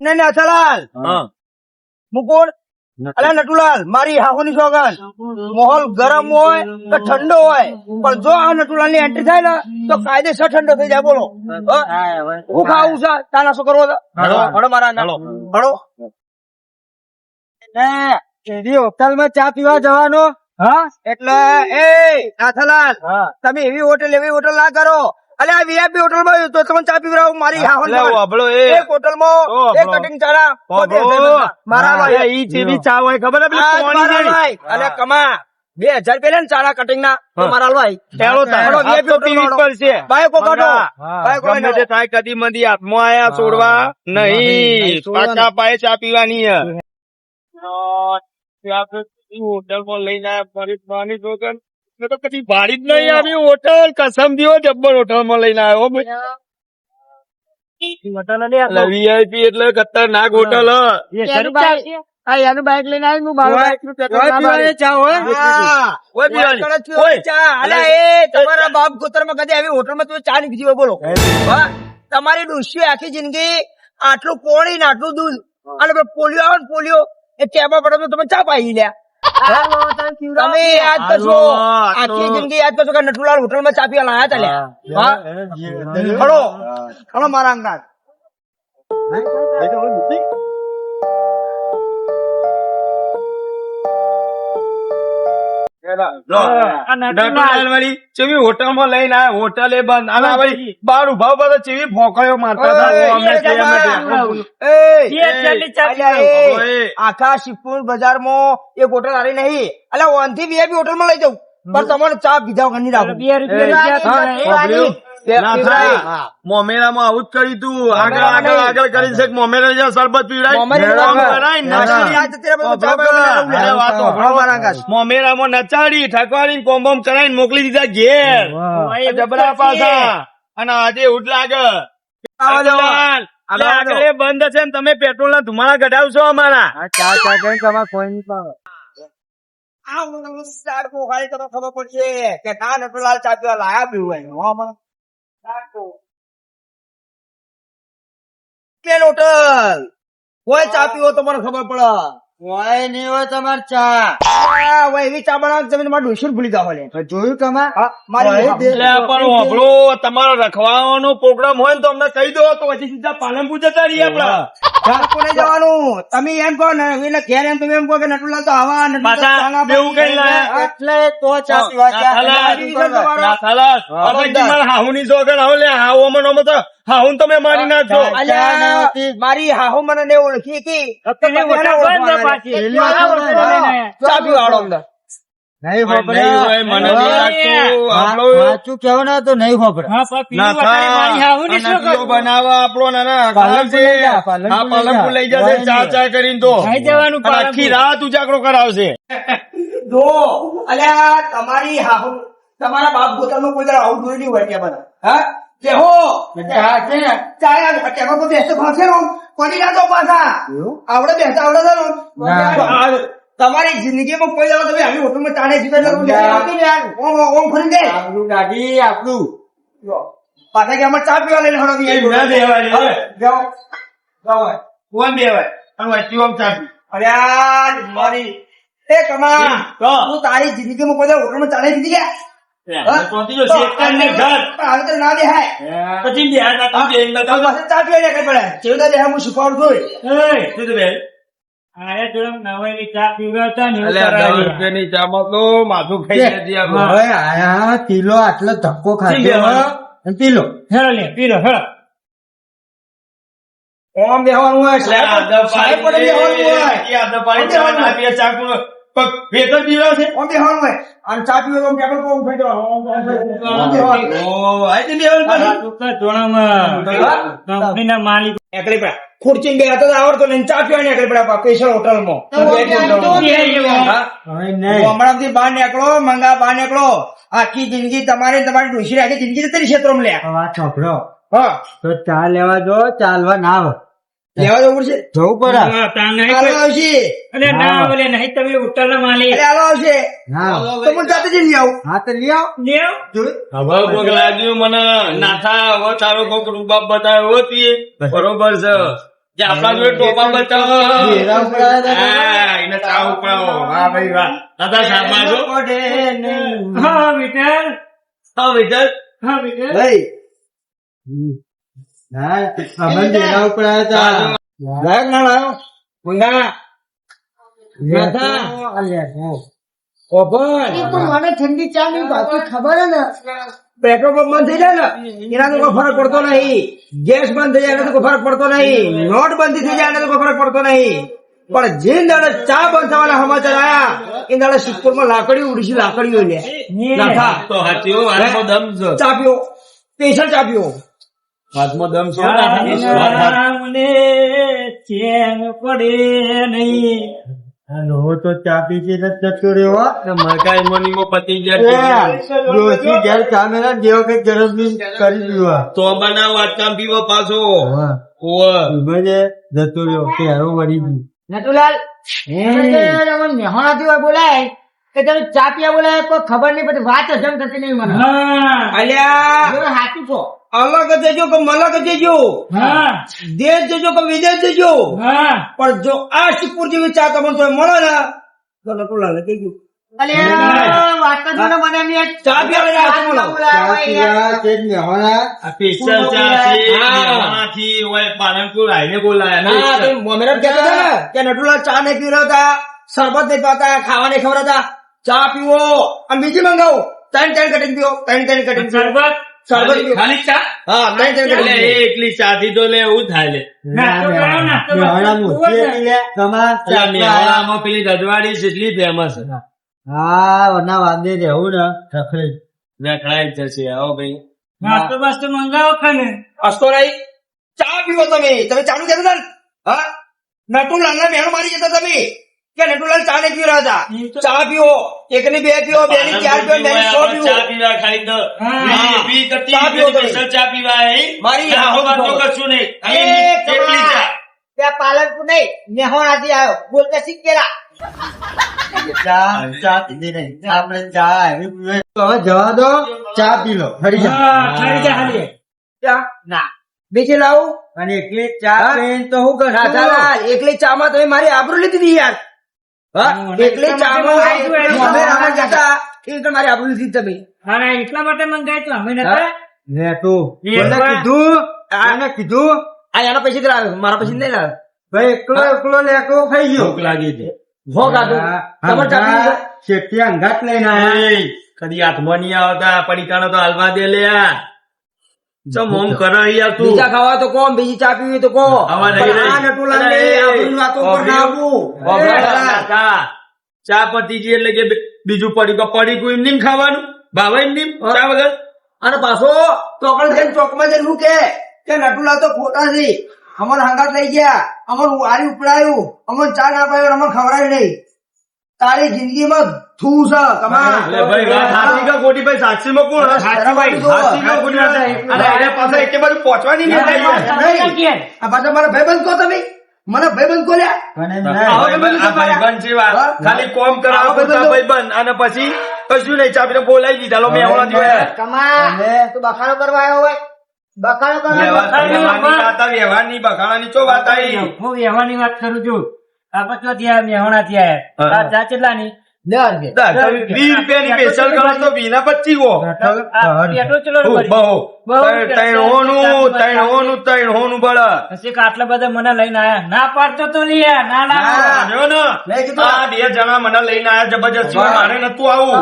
ને નાથાલાલ મુકુળ અલા નટુલાલ મારી હાહોની સોગન માહોલ ગરમ હોય કે ઠંડો હોય પણ જો આ નટુલાલ ની એન્ટ્રી થાય ને તો કાયદેસર ઠંડો થઈ જાય. બોલો હું ખાવું છે તાના શું કરવો હડો મારા હડો એવી હોટલ માં ચા પીવા જવાનો. હા એટલે એ નાથાલાલ તમે એવી હોટલ ના કરો. અલે આ વીઆઈપી હોટલ માં તો તમે ચા પીવડાવો મારી હાહોની એક હોટલ માં એક કટિંગ ચાના મારા ઈ જેવી ચા હોય ખબર હે? પેલી પોણી જેવી. અલે કમા 2000 પેલા ને ચાના કટિંગ ના તો મારા ભાઈ ચાલો બાઈકો કાઢો ગમે તે થાય કદી મંદી હાથમાં આયા છોડવા નહીં. પાછા પાયે ચા પીવાની હોટલ માં લઈને આયા ફરી પાણી જોગન તો કદી ભાડી જ નહીં આવી હોટલ. કસમ દીવો જબ્બર હોટલ માં લઈને આવ્યો વીઆઈપી એટલે ખતરનાક હોટલ. એનું બાઈક લઈને આવી હું મારું તમારા બાપ ગોતર માં કદી આવી હોટલ માં તમે ચા નહીં પીધી હોય બોલો? તમારી ડોશી આખી જિંદગી આટલું પોણી ને આટલું દૂધ અને પોલિયો આવે ને પોલિયો એ ટેબા પડે તો તમે ચા પાઈ લ્યા. તમે યાદ કરશો આખી જિંદગી યાદ કરશો કે નટુલાલ હોટલ માં ચા પીવા લાયા હતા લ્યા. ખડો મારા અંગાત હોટલ માં લઈને આવ્યા. હોટલ એ બંધ અને બાર ઉભા ઉભા તો ચેવી ભોંકળીઓ મારતા આખા શિવપુર બજાર માં એક હોટલ હારી નહીં. એટલે ઓન થી વીઆઈપી હોટલ માં લઈ જાઉં પણ તમારે ચા પીધા વગર નહીં રાખો. મોમેરામાં આવું જ કર્યું તું. આગળ કરી છે મોમેરા શરબત પીવડાય મોમેરામાં નચાડી ઠકવાડી કોમ બોમ કરાવીને મોકલી દીધા ઘેર જબરા પાછા. અને આજે એવું જ લાગે આગળ બંધ છે ને તમે પેટ્રોલ ના ધુમાડા કઢાવશો અમારા. આ ખબર પડશે કે ના નટુલાલ ચા પીવા લાયા પીવું પ્લેન હોટલ કોઈ ચા પીવો તો મને ખબર પડે. હોય નહીં હોય તમારે ચા એવી ચા બનાવ તમે તમારા ડોશી ભૂલી જાઓ. જોયું કમા મારી તમારો રખવાનો પ્રોગ્રામ હોય ને તો અમને કહી દો તો પછી સીધા પાલનપુર જતા રહીએ આપડા. કોને જવાનું તમે એમ કહો ને એટલે ઘેર એમ તમે એમ કહો કે નટુલાલ તો આવા એટલે તો ચા પીવા હાહુની સોગન આવો લે હાહુ તો હાહુન તમે મારી નાખો. મારી હાહુ મને ને ઓળખી હતી ચા પીવાડો અંદર સાચું કેવો ના તો નહીં ખબર બનાવવા આપણો પાલનપુર લઈ જશે ચા ચા કરીને તો આખી રાત ઉજાગરો કરાવશે. જો અલ્યા તમારી હાહુ તમારા બાપ ગોતર નું કોઈ આવું જોઈ નહીં હોય ત્યાં બધા હા કેહો ચાયા બેસતો ફાંસે કોની રાતો પાછા આવડે બેસતા આવડે તમારી જિંદગીમાં કોઈ દાડો તમે આવી હોટલમાં ચાલે ઓમ ફરી દે દાદી આપણું પાછા કે અમારે ચા પીવા લઈને હળો કોણ દેવાય ચા અરે મારી એ કમા તું તારી જિંદગીમાં કોઈ દાડો હોટલમાં ચાલે દીધી ગયા ના દેહાય પછી ચા પીવા કઈ પડે ચેવડા દેહા હું શીખવાડું કિલો આટલો ધક્કો ખાધો પીલો પીલો ઓમ બેહવાનું હોય વેતન પીવા છે ઓમ બેહવાનું હોય અને ચા પીવા કંપની ના માલિક ખુરચી ગયા તો આવડતો નહીં ચા પીવા નીકળી પડ્યા સ્પેશિયલ હોટલ માં હમણાં થી બહાર નીકળો મંગા બહાર નીકળો આખી જિંદગી તમારી ડોશી આખી જિંદગી તરી ક્ષેત્રો માં લે છોકરો હા તો ચા લેવા જો ચાલવા ના આવે લેવા જવું પડશે જવું પડે આવશે અરે ના બોલે નહીં તમે હોટલ ના માલિક આવશે તો મને જાતે જ લઈ આવું હા તો લઈ આવ હવે ભોગ લાગ્યું મને નાથા હવે તારો કોક રૂબાબ બતાવ્યો હતી બરોબર છે જે આપણા જોડે ટોપા બતાવો. ઘેરા ઉપડાયા હતા. હા, એને ચા ઉપડાવો. વાહ ભાઈ વાહ. દાદા શાબાશ હો. હા વિઠ્ઠલ હા, વિઠ્ઠલ. હા વિઠ્ઠલ ભાઈ. ના, અમે ઘેરા ઉપડાયા હતા. લાયક ના લાયો મંગા માથા ઓપન મને ઠંડી ચા ની બાકી ખબર હે ને પેટ્રોલ પંપ બંધ થઈ જાય ને એનાથી કોઈ ફરક પડતો નહીં, ગેસ બંધ થઈ જાય એનાથી કોઈ ફરક પડતો નહીં, નોટ બંધ થઈ જાય એનાથી કોઈ ફરક પડતો નહીં, પણ જે દાડે ચા બંધ થવાના સમાચાર આયા એ દાડે સિદ્ધપુરમાં લાકડીઓ ઉડી લાકડીઓ લે નાથા તો હાચી હો, હાથમાં દમ છે. ચા પીઓ સ્પેશિયલ ચા પીઓ હાથમાં દમ છે. મને ચેન પડે નહીં. હાલો, તો ચા પી છે જતો રહ્યો. મકાઈ મનીમાં પતી ગયા. ડોશી ઘેર કામેરા જેવો કઈ ગરમ બી કરી દીધું. તો બનાવ વાટકામ પીવો પાછો. હા. ઓવે. ઉભેજે જતો રહ્યો કે હારો વળી ગયું. નટુલાલ મેહોણાથી બોલાય કે તમે ચા પીવા બોલાય કોઈ ખબર નહીં પછી વાત હજમ થતી નહીં મને હા અલ્યા સાચું છો અલગ જજો કે મલક જજો હા દેશ જજો કે વિદેશ જજો હા પણ જો આ સિદ્ધપુર જેવી ચા તમને તો મળે ને તો નટુલાલ કહી ગયું ચા પીવા ચા પીવા તે જ મેહોણા. આ સ્પેશિયલ ચા છે. હા. મેહોણાથી ઓય પાલનપુર આઈને બોલાયા. ના મોમેરા કહેતા હતા ને કે નટુલાલ ચા નહીં પી રહ્યા હતા, શરબત નહીં પીતા, ખાવા નહીં ખવડાવતા, ચા પીવો અને બીજી મંગાવો ત્રણ કટિંગ પીવો, ત્રણ કટિંગ શરબત શરબત પીવો. ખાલી ચા. હા ત્રણ એટલે કટિંગ એ એકલી ચા થી તો લે એવું થાય લે. નાસ્તો કરાવો, નાસ્તો કરાવો. મેહોણા મૂકી હતી લે. તમાર એટલે ચા પીવા. મેહોણામાં પેલી રજવાડી જેટલી ફેમસ છે. હા, વરના વાંધે રહેવું ને રખડે. રખડાઈ જ જશે. આવો ભાઈ. નાસ્તો બાસ્તો મંગાવો ખાને હસતો નહીં, ચા પીવો તમે ચાલુ કહેતા હતા ને? હા નટુલાલ ના બહેનો મારી જતા તમે કે નટુલાલ ચા નહીં પી રહ્યા હતા, ચા પીવો, એક ની બે પીવો, બે ની ચાર પીવો, બે ની 100 ચા પીવો. પીવા ખાલી તો હા. બી કરતી ચા પીવો તમે. સ્પેશિયલ ચા પીવા એ મારી આહો આહો વાતો વાતો. કશું નહીં. ખાલી એકલી ચા. ત્યાં પાલનપુર નહીં મેહોણાથી આવ્યો બોલ કે શીખેલા ચા પીધી નહીં. આપણે ચા એવી પીવે. તો હવે જવા દો, ચા પી લો. ફરી જા. હા ખાઈ જા ખાલી ચા ના બીજી લાવું અને એકલી ચા હા? પીને તો હું કરશું? રાધાલાલ એકલી ચા માં તમે મારી આબરૂ લીધી હતી યાર. હા એકલી ચા માં જતા એ તો મારી આબરૂ લીધી તમે. હા એટલા માટે મંગાય તો અમે નતા લે તું. કોને કીધું? કોને કીધું? આ એના પૈસા લાવ્યો મારા પૈસા નહીં લાવ્યો. ભાઈ એકલો લેકો ખાઈ ગયો. ભૂખ લાગી છે. ભોગ આપ્યો. તમારે ચા પીવી છે? શેઠી અંગાત લઈને આયા. એ, કદી હાથમાં નહીં આવતા પડીકાનો તો હાલવા દે લે યાર. ચમ ઓમ કરે યાર તું. બીજા ખાવા તો કોણ, બીજી ચા પીવી તો કોણ. આવા નહીં, પણ આ નહીં. નટુલાલને અરે, આબરૂની વાતો પર ના આવવું. ચા પતી ગઈ એટલે કે બીજું પડીકું એમ નીમ ખાવાનું ભાવે એમ નીમ ચા વગર. અને પાછો ચોકડ જઈને ચોકમાં જઈને શું કે નટુલાલ તો ખોટા છે, અમર હંગાત લઈ ગયા, અમર વારી ઉપડાયું, અમર ચા ના પાયો, અમર ખવડાય નહીં. તારી જિંદગીમાં થૂ છે કમા. એટલે ભાઈ વાત સાચી કે ખોટી? ભાઈ સાચીમાં કોણ? સાચી ભાઈ. સાચી કે ખોટી વાત? અને એને પાછા એકે બાજુ પહોંચવાની નહીં થાય યાર. નહીં. આ પાછા મારા ભાઈબંધ કહો તમે, મને ભાઈબંધ કહો લ્યા. પણ એમ આ ના. ભાઈબંધ- આ ભાઈબંધ છે વાત. હા? ખાલી કોમ કરાવો આ ભાઈબંધ પૂરતા ભાઈબંધ અને પછી કશું નહીં ચા પીને બોલાવી દીધા લો મેં હમણાં જોયા. કમા તું બખાડો કરવા આવ્યો હોય, બખાડો વ્યવહારની વાત આ વ્યવહારની બખાડાની ચો વાત આવી. હું વ્યવહારની વાત કરું છું આપણે ચોથી આ મેહોણાથી આયા હા. આ ચા કેટલાની 10 ₹20 ની સ્પેશિયલ કરો તો 20 ના 25 હો. આ પેટ્રોલ ચલો બહુ બહુ ત્રણ હોનું બળે. પછી કે આટલા બધા મને લઈને આયા ના પાડતો તો લ્યા ના ના હા. જો ને, મેં કીધું આ બે જણા મને લઈને આયા જબરજસ્તી. વાહ. મારે નતું આવું.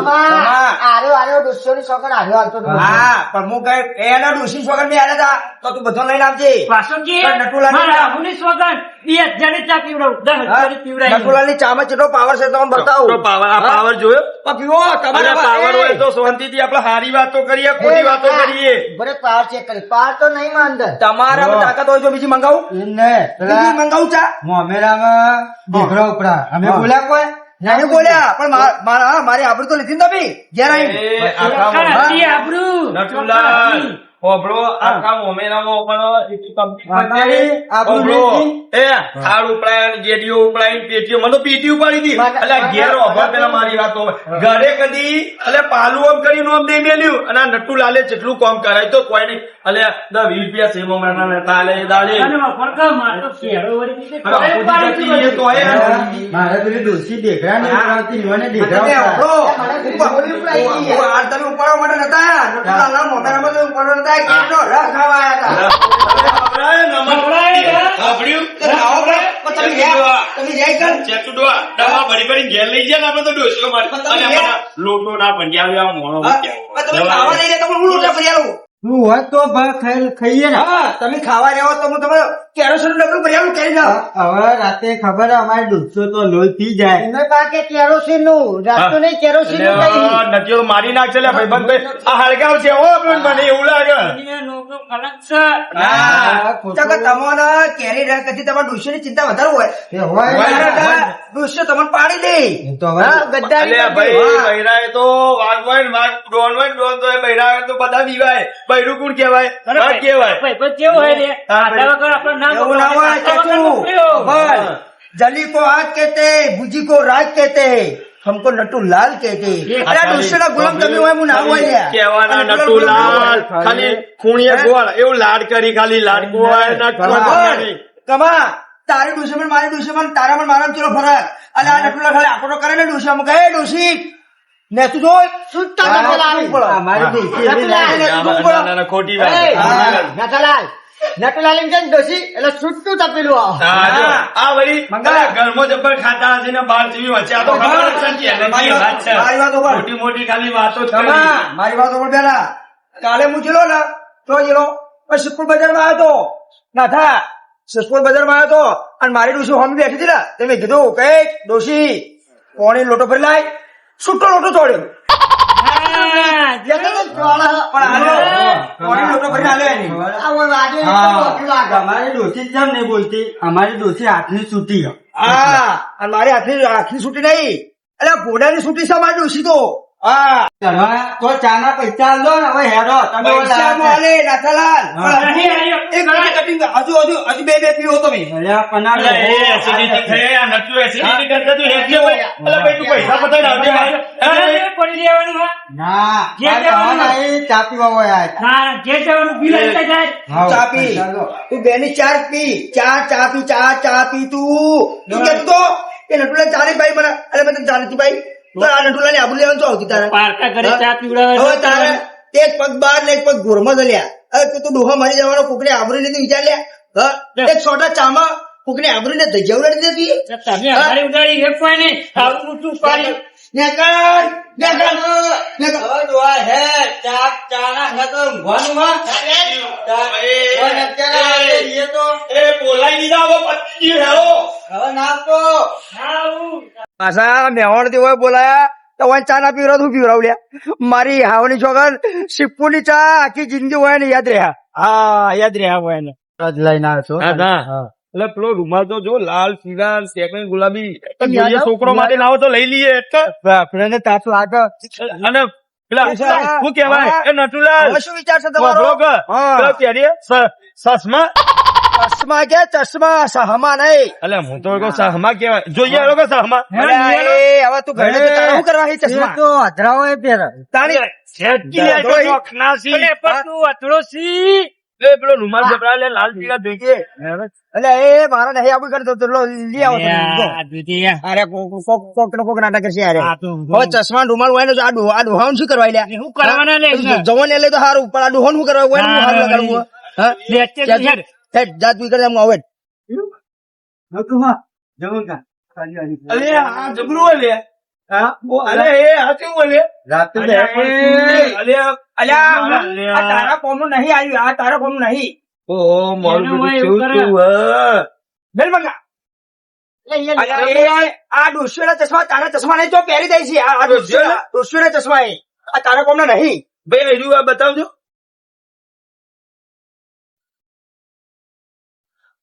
હા પણ હું કઈ એના ડોશી વગર મેં આલ્યા હતા તો તું બધો લઈને આવજે. વાસણજી પણ નટુલાલની મારા ચા- આહુની સોગંદ 2000 ની ચા પીવડાવું 10,000 ની પીવડાવી નટુલાલની ચામાં કેટલો પાવર છે તમને બતાવું. તો પાવર આ પાવર જોયો? પણ પીવો અને તમારા પાવર હોય તો શાંતિથી આપણે સારી વાતો કરીએ ખોટી વાતો કરીએ. તમારામાં તાકાત હોય તો બીજી મંગાવું, એમ ને. બીજી પેલા મંગાવું ચા. મોમેરામાં દીકરો ઉપડા. અમે બોલ્યા કોઈ? નહીં બોલ્યા પણ મારી આબરૂ તો લીધી ને તમે ઘેર આવીને. એ, આખા કાઢી આબરૂ. નટુલાલ હોભળો, આખા મોમેરામાં પણ એટલી complete માતાજી, કરી. આપણું હોભળો, મેથી. એ થાળ ઉપડાય, ગેડીઓ ઉપડાય, પેટીઓ, મને તો પેટી ઉપાડી હતી. એટલે ઘેર હોભળ પેલા મારી વાતો. ઘરે કદી એટલે પાલું આમ કરી નોમ દઈ મેલ્યું અને આ નટ્ટુ લાલે જેટલું કામ કરાય તો કોઈ નહીં. એટલે 10-20 રૂપિયા છે મમરાના નતા આલે, દાલે. અને વફર કા માર તો શેરો વળી દીધે. અને આપોજી જતી એ તો એ. મારે પેલી ડોશી દેખરા ને ઉપાડતી, મને તમે દેખરા હોભળો. ઉપાડતી. આ તમે ઉપાડવા માટે નતા નટુલાલના મોમેરામાં તો ઉપાડવા નતા કેટલો રસ ખાવા આયા હતા. સાંભળ્યું? તમે જઈ કર. ચેતુડવા, દવા ભરી ભરી ઘેર લઈ જાય ને આપણે તો ડોસીઓ મારી. અને અમારા લોટો ના ભંગ્યા આવે, મોણો ભંગ્યા તમે ખાવા નહીં તો હું લોટા ભરી આલું. તું હોત તો ખાઈએ ને. હા, તમે ખાવા જાવ તો હું તમારે કેરોસીન ડબલું ભરી આલું કરી જાવ. હવે રાતે ખબર હે, અમારે 200 તો લોહી પી જાય. નટીઓ તો મારી નાખશે લે ભાઈબંધ ભાઈ. આ હળગાવ છે હો મને એવું લાગે. એને નોકરો કલંક છે. હા, ખોટું. ચકર તમને કેરી રસ કદી તમારા ડોશીની ચિંતા વધારે હોય. એ હોય. ડોશીઓ તમને પાડી દે. એ તો હવે હા, ગદ્દારી અલ્યા કરતી. ભાઈ, હા. બૈરાએ તો વાઘ હોય ને વાઘ, ડોન હોય ને ડોન તો એ બૈરાએ તો બધા દીવાય. બૈરું કોણ કહેવાય? વાઘ કહેવાય. ભાઈ પણ કેવું હોય રે હા, આધા વગર આપણે ના એવું ના હોય, આધા વગર ચાચુ. મોકલ્યો. બોલ. जली को आग कहते हैं, भुजी को राज कहते हैं, हमको नटू लाल कहते हैं. अरे डोशीના ગુલામ તમે હોય હું ના હોય લ્યા. કહેવાના અને નટુ લાલ ખાલી ખૂણીએ ગોળ એવું લાડ કરી ખાલી લાડકું હોય ને બોલ. કમા તારી ડોશીમાં મારી ડોશીમાં તારામાં મારામાં ચલો ફરક. અને આ નટુલા ખાલી આખો કરે ને ડોશીમાં કહે ડોશી ને તું જો સુટ્ટા તો લાવી પડો. અમારી ડોશી એવી નટુલાલ. લાગે. ખોટી વાત. હા, જો. આ વળી મંગા. ઘરમાં જબ્બર ખાતા હશે ને બહાર જેવી વચ્ચે આ તો ખબર જ છે કે એની મારી વાત છે. મારી વાત ઉપર. મોટી મોટી ખાલી વાતો જ કમા કરી. મારી વાત ઉપર પેલા કાલે હું જેલો ને તો જેલો સિદ્ધપુર બજારમાં આવ્યો તો ના થા સિદ્ધપુર બજારમાં આવ્યો તો અને મારી ડોશી હોમ બેઠી હતી ને તમે કીધું કે ડોશી પોણી લોટો ભરી લાય છૂટો લોટો તોડ્યો હા, પણ આલો પોણી લોટો ભરી આલે નહીં. હા, અમારી ડોશી જેમ નહીં બોલતી, અમારી ડોશી હાથની છૂટી છે. હા અને મારી આખની છૂટી નહીં એટલે ઘોડાની છૂટી છે મારી ડોશી તો. હા તમે તો ચાના પૈસા આલો ને, હવે હેરો તમે પૈસા માલે નાથાલાલ. હા. નહીં આવ્યો. એક મિનિટ કટિંગ હજુ બે પીવો તમે. અલ્યા પણ આ અલ્યા, એ acidity થઈ, આ નટુ acidity કરતા તું હેઠી હોય. અલ્યા ભાઈ, તું પૈસા પતાઈ લાવજે ભાઈ. ઘરે પડી રહેવાનું હા. ના જે આ જવાનું. તમારા એ ચા પીવા હોય આ. હા, જે જવાનું બિલ આપતા જાય. હા, ચા પી ચાલો. તું બેની ચાર પી ચા પી ચા પી તું કેતો તો કે નટુલા ચા નહીં ભાઈ મને અરે મેં તને ચા નથી ભાઈ તો આ નટુલા ને આબુ લેવાનું તો આવતી તારે પારકા ઘરે ચા પીવડાવે. હવે તારે એક પગ બહાર ને એક પગ ઘોરમાં જ લ્યા હવે તું ડોહા મારી જવાનો કોકને આબરૂ લીધું વિચાર લ્યા એક છોટા ચામાં કોકને આબરૂ ને ધજાવ નથી દેતી તમે અમારી ઉડાડી વેપાય નહીં. આવું ઊંચું પાડી. એ બોલાઈ દીધા હવે પતી ગયું હેરો. આવું. પાછા મેહોણ થી હોય બોલાયા તો હોય ચા ના પીવડાવ તું પીવડાવ લ્યા મારી હાવની છોકર સિપ્પુની ચા આખી જિંદગી હોય ને યાદ રહ્યા હા યાદ રહ્યા હોય ને જ લઈને આવ્યો છું. એટલે પેલો રૂમાલ તો જો લાલ પીળા સેકન્ડ ગુલાબી જોઈએ છોકરો માટે લાવો તો લઈ લઈએ એટલે. આપણને તાપ લાગે. અને પેલા શું કેવાય એ નટુલાલ હવે શું વિચાર છે તમારો હા. પેલા પહેરીએ સસમા ચશ્મા કે ચશ્મા સહમા નહીં એટલે હું તો કહું સહમા કેવાય જોઈએ એ લોકો સહમા અરે હવે તું ઘરે તો તારે શું કરવા છે એ ચશ્મા તો અધરાઓ એ પહેરે. તારી છેટકી લે તો ચોખનાસી. અરે પણ તું અતડો સી. લે પેલો રૂમાલ જબરા લે લાલ પીળા જોઈએ એટલે એ મારા નહીં આવું કરતો તો લઈ આવો તમે. આ દૂધિયા. અરે કોક નાટક કરશે યાર આ તો હવે ચશ્મા રૂમાલ હોય ને તો આ ડોહાન શું કરવા લ્યા શું કરવાના લે જવાન એટલે તો સારું પણ આ ડોહાન શું કરવા હોય ને હું સારું કરવું હા લેચે યાર. જાત બી કરે આવે નતું હા, જવું કા. ખાલી આલી. અલે આ જબરું હોય લે હા અલે એ આ કેવું હોય લે રાતે અલે અલે અલ્યા આ તારા કોમનું નહીં આવ્યું આ તારા કોમનું નહીં ઓ મારું એનું હોય બધું એવું કેવું કરે. તું બેલ મંગા અલ્યા એ આ ડોશીના ચશ્મા તારા ચશ્મા નહીં તો પહેરી દઈ છે આ ડોશીના ચશ્મા એ આ તારા કોમના નહીં ભાઈ હજુ આ બતાવજો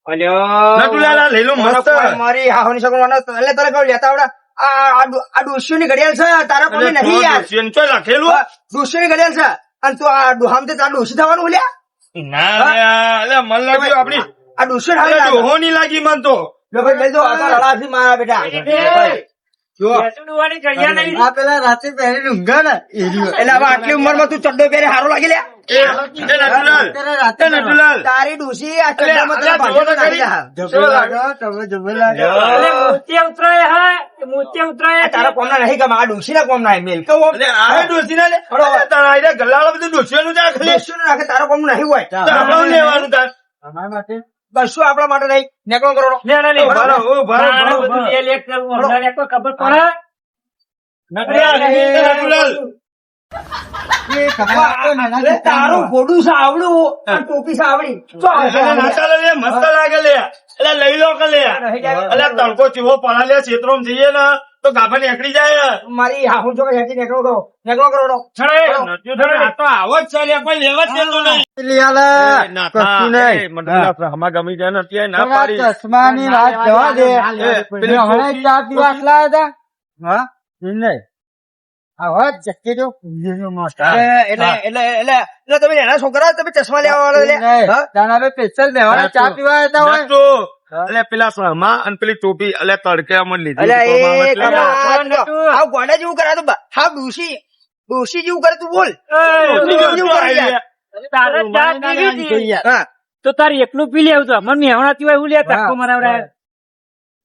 નટુલાલ લઈ લો મસ્ત મારી હાહની છોકરો એટલે તારે કહું લેતા આવડા આ ડોશીની ઘડિયાળ છે તારા કોમની નહીં યાર લખેલું ડોશીની ઘડિયાળ છે અને તું આ ડોહામથી તાર ડોશી થવાનું લ્યા ના લે, એટલે મન લાગ્યું આપડી આ ડોશી અરે ડોહો ની લાગી મન તો. લો ભાઈ લઈ દો આ તો રડાથી મારા બેટા જો બેસું ડુવાની ચડિયા નહીં. આ પેલા રાતે પહેરીને ઊંઘા ને એ રહ્યો. એટલે હવે આટલી ઉંમરમાં તું ચડ્ડો પહેરે હારો લાગે લ્યા એ નટુલાલ, અત્યારે રાતે એ નટુલાલ. તારી ડોશી આ ચડ્ડામાં તને અલ્યા, જોવો તો ભાગી ખરી. નાખી. જબર લાગો, તમે જબર લાગો. એટલે મોતિયા ઉતરાય હા મોતિયા ઉતરાય આ તારા કોમના નહીં ગમે આ ડોશીના કોમના હે મેલ કહું એટલે આ ડોસી ના લે, અરે તારા આયરા ગલ્લાવાળા બધું ડોસીઓનું જ રાખે લે. ડોશીનું નાખે તારા કોમનું નહીં હોય તો આપણે લેવાનું તાર. અમારા માટે કશું આપણા માટે નહીં નેકળો કરો લે લે લે ઉભા રહો, ઉભા રહો, મારે ઉભા રહો. બધું લે કરવું હમણાં કોઈ ખબર પડે નટુલાલ. એ ખબર આપો ને, એના અરે કરતા તારું ગોડું છે આવડું અને ટોપી છે આવડી ચો એટલે ના ચાલે લે, મસ્ત લાગે લે. એટલે લઈ લો કે લે. એટલે તડકો ચીવો પડા લે, ક્ષેત્રોમાં જઈએ ને તો ગાભા નીકળી જાય. મારી હાહુ જો હેઠી નેકળો કરો છડે, નટ્યું છડે. આ તો આવો જ છે લે, કોઈ લેવા જ દેતો નહીં. લઈ આલે. ના, કશું ના, નહીં. એ મંડળના હમા ગમી જાય ને અત્યારે ના પણ આ પાડી. ચશ્માની વાત જવા દે. પેલી મેં હમણાં ચા પીવા લાયા હતા. હા એ નહીં. આ વાત ચક્કી જો મસ્ત. એટલે તમે એના છોકરા તમે ચશ્મા લેવા વાળા લે હા? તારા બે સ્પેશિયલ બેવાના ચા પીવા આવ્યા હતા હોય. નટુ, એટલે પેલા શર્મા અને પેલી ટોપી એટલે તડકે અમને લીધી. અલ્યા એ એટલે આ ગોડા જેવું કરાતું હા ડોશી જેવું કરે તું બોલ જેવું કરે યાર. તારે ચા પીવી હતી. હા તો તારે એકલું પી લેવું તો મને મેહણાથી હોય હું લે ધક્કો મરાવડાય.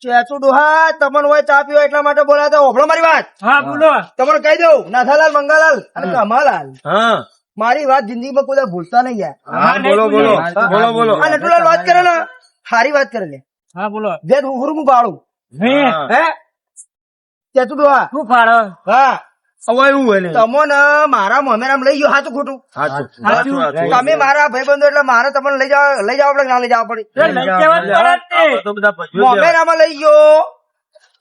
ચેચુ ડોહા તમને હોય ચા પીવા એટલા માટે બોલાતા ઓભળો મારી વાત હા બોલો તમને કહી દઉં નાથાલાલ મંગાલાલ અને કમાલાલ હા, મારી વાત જિંદગીમાં કોઈ ભૂલતા નહીં યાર હા, બોલો બોલો બોલો બોલો. આ નટુલાલ વાત કરે ને સારી વાત કરે લે હા બોલો જે હું પાડું હે હા. હે ચેચુ ડોહા શું ફાળો હા હવે એવું હોય ને. તમને મારા મમેરામ લઈ ગયો હાચું ખોટું સાચું, સાચું. સાચું. તમે મારા ભાઈબંધો એટલે મારે તમને લઈ જાવ પડે કે ના લઈ જવા પડે એ લઈ જવા જ પડે જ તે. તો બધા ભાઈઓ જ મોમેરામાં લઈ ગયો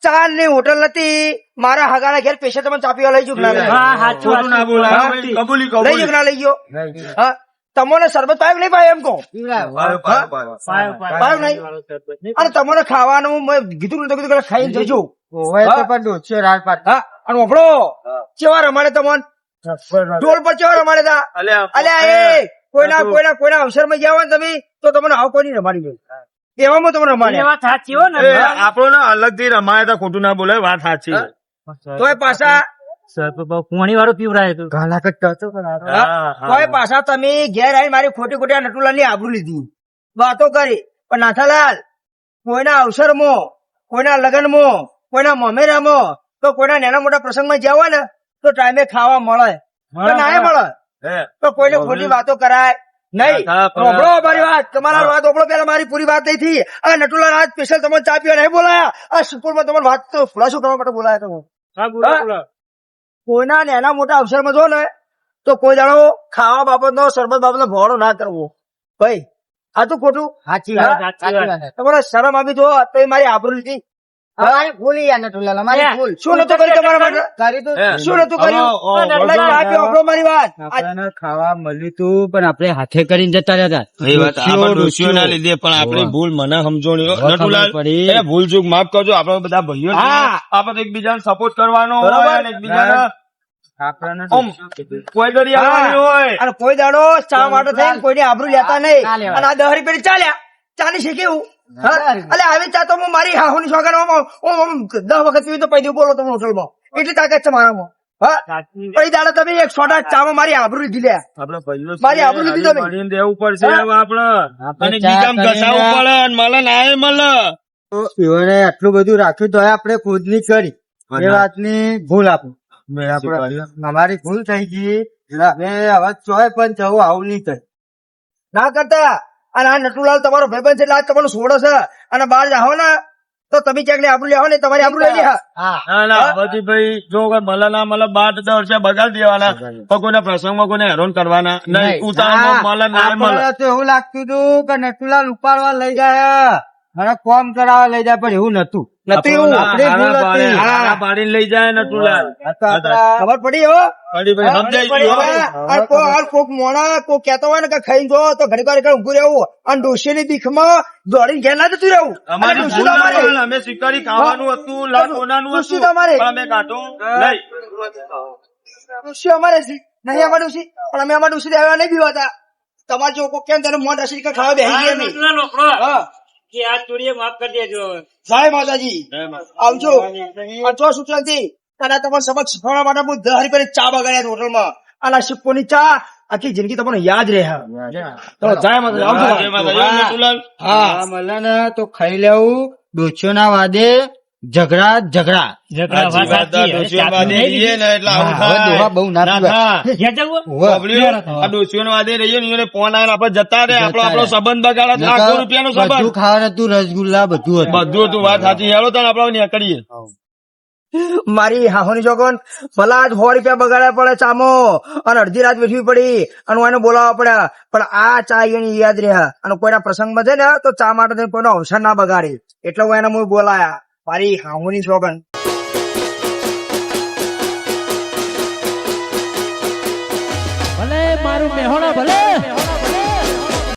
ચાર ની હોટલ નથી મારા હગાના ઘેર પેશે તમને ચા પીવા લઈ જુ ના લઈ હા સાચું ખોટું ના બોલાય. હા. ભાઈ, કબૂલી લઈ ગયો કબૂલી. કે ના લઈ ગયો હા તમને શરબત પાયો નહીં પાયો એમ કહો પાયો, પાયો, પાયો. પાયો નહીં અને તમને ખાવાનું મેં કીધું નતું કીધું કે ખાઈને જજો ઓવે તો પણ ડોસ્યો રાત પાડ. હા અને ઓફળો કેવા રમાડે તમને ઢોલ પર કેવા રમાડે તા અલ્યા, અલ્યા એ કોઈના અવસરમાં ગયા હોય ને તમે તો તમને આવું કોઈ નહીં રમાડી ગયું એવામાં તમને એ રમાડ્યા વાત સાચી હો ને એ આપણો ને અલગ થી રમાય તો ખોટું ના બોલાય, વાત સાચી. તોય પાછા પોણી વાળું પીવરાય તું ગાલા કટ્ટા હતો પણ આ તો. હા, હા. તોય પાછા તમે ઘેર આવીને મારી ખોટી ખોટી નટુલાલ ની આબરૂ લીધી વાતો કરી પણ નાથાલાલ કોઈના અવસરમાં કોઈના લગ્નમાં કોઈના મમેરામાં તો કોઈના નાના મોટા પ્રસંગમાં જ્યાં હોય ને તો ટાઈમે ખાવા મળે તો ના મળે હે. તો કોઈને ખોટી વાતો કરાય નહીં હા, પણ- ઓભળો મારી વાત તમારા વાત ઓભળો પેલા મારી પૂરી વાત નહીં થઈ આ નટુલાલ આજ સ્પેશિયલ તમને ચા પીવા નહીં બોલાયા આ સુપુરમાં તમારી વાત તો ખુલાસો કરવા માટે બોલાયા તમે હા બોલો બોલો કોઈના નાના મોટા અવસરમાં જો ને તો કોઈ દાડો ખાવા બાબતનો શરબત બાબતનો ભોળો ના કરવો ભાઈ આ તો ખોટું સાચી હા, વાત, સાચી વાત. તમારે શરમ આપી જો તો એ મારી આબરૂ લીધી અમારી ભૂલ યાર નટુલાલ, અમારી ભૂલ. શું નતું કર્યું તમારા માટે કરી તો હે. શું નતું કર્યું ઓ, ઓ, એટલે ચા પીવા ઓભળો મારી વાત આ આપણને ખાવા મળ્યું તું પણ આપણે હાથે કરીને જતા રહ્યા હતા. એ વાત આમાં ડોશીઓના લીધે પણ આપણી ભૂલ મને સમજોણી હો. નટુલાલ, ખબર પડી. એ ભૂલ ચૂક માફ કરજો. આપણે બધા ભાઈઓ છીએ. હા. આપણે એકબીજાને સપોર્ટ કરવાનો બરાબર. હોય અને એકબીજાને આપણને આમ કોઈ દરી આવવાની હોય. અને કોઈ દાડો ચા માટે થઈને કોઈની આબરૂ લેતા નહીં ના લેવાય. અને આ 10 રૂપિયા ચાલ્યા ચાલી છે કેવું એટલે આવી ચા તો હું મારી હાહુની સોગન 10 વખત પીવી તો પૈદી બોલો તમે હોટલમાં એટલી તાકાત છે મારામાં હા સાચી પણ એ દાડો તમે એક સોડા ચામાં મારી આબરૂ લીધી લે આપણે ભાઈઓ મારી છીએ. આબરૂ લીધી તમે. મળીને દેવું પડશે હા. હવે આપણે આપણે અને ચા બીજામ કરીને ઘસાવું પડે અને મળે ના એ મળે. એઓને આટલું બધું રાખ્યું તો આપણે ખુદ ની કરી એ વાતની ભૂલ આપું અમારી ભૂલ થઈ ગઈ એટલે હવે ચોય પણ જવું આવું નહીં થાય. ના કરતા અને આ નટુલાલ તમારો ભાઈબંધ છે એટલે આજ તમારો સોડો છે અને બહાર જાઓ ને તો તમે ક્યાંક આબરૂ લેવો ને તમારી આબરૂ લઈ લે હા ના ના પછી ભાઈ જો કોઈ મળે ના મળે 12 વર્ષે બગાડ દેવાના પણ કોઈના પ્રસંગમાં કોઈને હેરાન કરવાના નહીં. ઉતાવળમાં મળે ના એ મળે. આપણને તો એવું લાગતું હતું કે નટુલાલ ઉપાડવા લઈ જાય અને કોમ કરાવવા લઈ જાય પણ એવું નતું. નથી એવું આપણી ભૂલ હતી. હારા પાડીને લઈ જાય નટુલાલ. આ તો આપણા ખબર પડી હો પડી ભાઈ સમજાઈ ગયું હો. કોક મોણા કોક કેતો હોય ને કે ખાઈ જો તો ઘડી વાર ઊંઘું રહેવું અને ડોશી ની દીખમાં દોડીને ઘેર ના જતું રહેવું અને અમારી ડોશી ભૂલ તમારે ના અમે શિકારી ખાવાનું હતું લાલ સોનાનું ડોશી હતું તમારે પણ અમે કાઢો લઈ ડોશી અમારે નહીં અમાર ડોશી પણ અમે અમાર ડોશી આવ્યા નહીં પીવાતા તમારે જો કોઈ કેમ તેને મોન રસી ખાવા બેસી ગયા અમે. નટુલા લોકડો હા કે આ ચોરીએ માફ કરી દેજો જય માતાજી આવજો આ ચો સુચલતી તારા તમારા સમક્ષ શીખવાડવા માટે હું 10 રૂપિયાની ચા બગાડ્યા હોટલમાં અને આ સિક્કોની ચા આખી જિંદગી તમને યાદ રહે તો જય માતાજી આવજો જય માતાજી. નટુલાલ. હા મળે ને તો ખાઈ લેવું ડોસીઓ ના વાદે ઝઘડા ઝઘડા ઝઘડા વાત સાચી. હવે ડોશીઓ ચાપલું વાદે નહીં રહીએ ને એટલે આવું હા, હવે થાય. દોહા બહુ ના ના પીવાય. થાય. ઘેર જવું? ઉવ્વ. બબલ્યું, આ ડોશીઓને વાદે રહીએ ને એને ફોન આવીને આપણે જતા રહે આપણો સંબંધ બગાડે લાખો રૂપિયાનો બધું સંબંધ ખાવાનું હતું રસગુલ્લા બધું હતું બધું હતું વાત સાચી હેડો તને આપણે નીકળીએ મારી હાહોની જોગન ભલા જ 100 રૂપિયા બગાડ્યા પડે ચામો અને અડધી રાત બેઠવી પડી અને હું એને બોલાવવા પડ્યા પણ આ ચા એની યાદ રહ્યા અને કોઈના પ્રસંગમાં છે ને તો ચા માટે થઈને કોઈનો અવસર ના બગાડે એટલે હું એને હું બોલાયા મારી હાહોની જોગન ભલે મારું મેહોણા ભલે